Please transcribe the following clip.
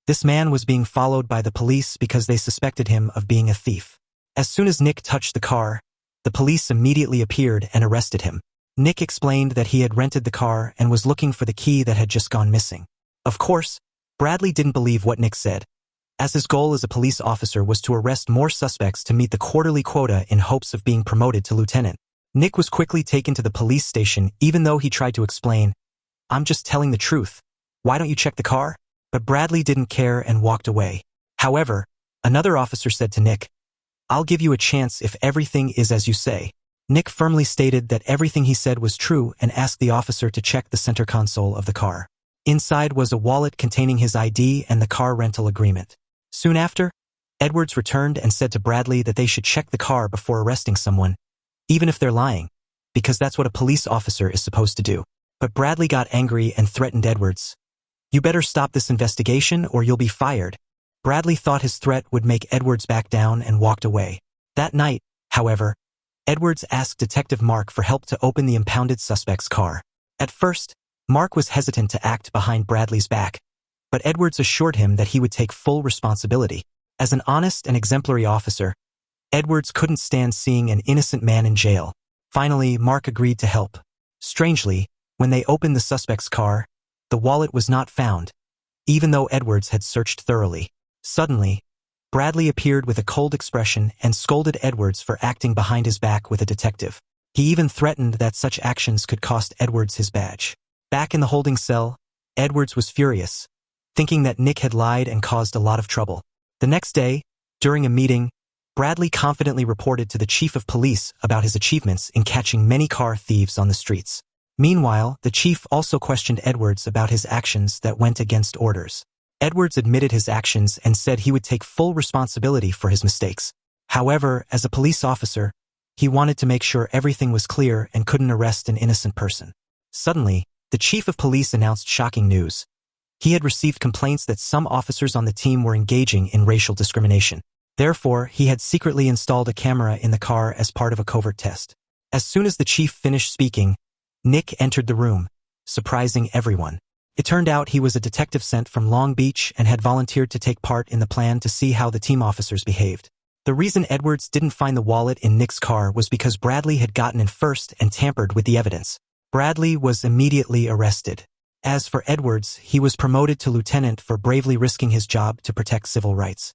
This man was being followed by the police because they suspected him of being a thief. As soon as Nick touched the car, the police immediately appeared and arrested him. Nick explained that he had rented the car and was looking for the key that had just gone missing. Of course, Bradley didn't believe what Nick said, as his goal as a police officer was to arrest more suspects to meet the quarterly quota in hopes of being promoted to lieutenant. Nick was quickly taken to the police station even though he tried to explain, "I'm just telling the truth. Why don't you check the car?" But Bradley didn't care and walked away. However, another officer said to Nick, "I'll give you a chance if everything is as you say." Nick firmly stated that everything he said was true and asked the officer to check the center console of the car. Inside was a wallet containing his ID and the car rental agreement. Soon after, Edwards returned and said to Bradley that they should check the car before arresting someone, even if they're lying, because that's what a police officer is supposed to do. But Bradley got angry and threatened Edwards. "You better stop this investigation or you'll be fired." Bradley thought his threat would make Edwards back down and walked away. That night, however, Edwards asked Detective Mark for help to open the impounded suspect's car. At first, Mark was hesitant to act behind Bradley's back, but Edwards assured him that he would take full responsibility. As an honest and exemplary officer, Edwards couldn't stand seeing an innocent man in jail. Finally, Mark agreed to help. Strangely, when they opened the suspect's car, the wallet was not found, even though Edwards had searched thoroughly. Suddenly, Bradley appeared with a cold expression and scolded Edwards for acting behind his back with a detective. He even threatened that such actions could cost Edwards his badge. Back in the holding cell, Edwards was furious, thinking that Nick had lied and caused a lot of trouble. The next day, during a meeting, Bradley confidently reported to the chief of police about his achievements in catching many car thieves on the streets. Meanwhile, the chief also questioned Edwards about his actions that went against orders. Edwards admitted his actions and said he would take full responsibility for his mistakes. However, as a police officer, he wanted to make sure everything was clear and couldn't arrest an innocent person. Suddenly, the chief of police announced shocking news. He had received complaints that some officers on the team were engaging in racial discrimination. Therefore, he had secretly installed a camera in the car as part of a covert test. As soon as the chief finished speaking, Nick entered the room, surprising everyone. It turned out he was a detective sent from Long Beach and had volunteered to take part in the plan to see how the team officers behaved. The reason Edwards didn't find the wallet in Nick's car was because Bradley had gotten in first and tampered with the evidence. Bradley was immediately arrested. As for Edwards, he was promoted to lieutenant for bravely risking his job to protect civil rights.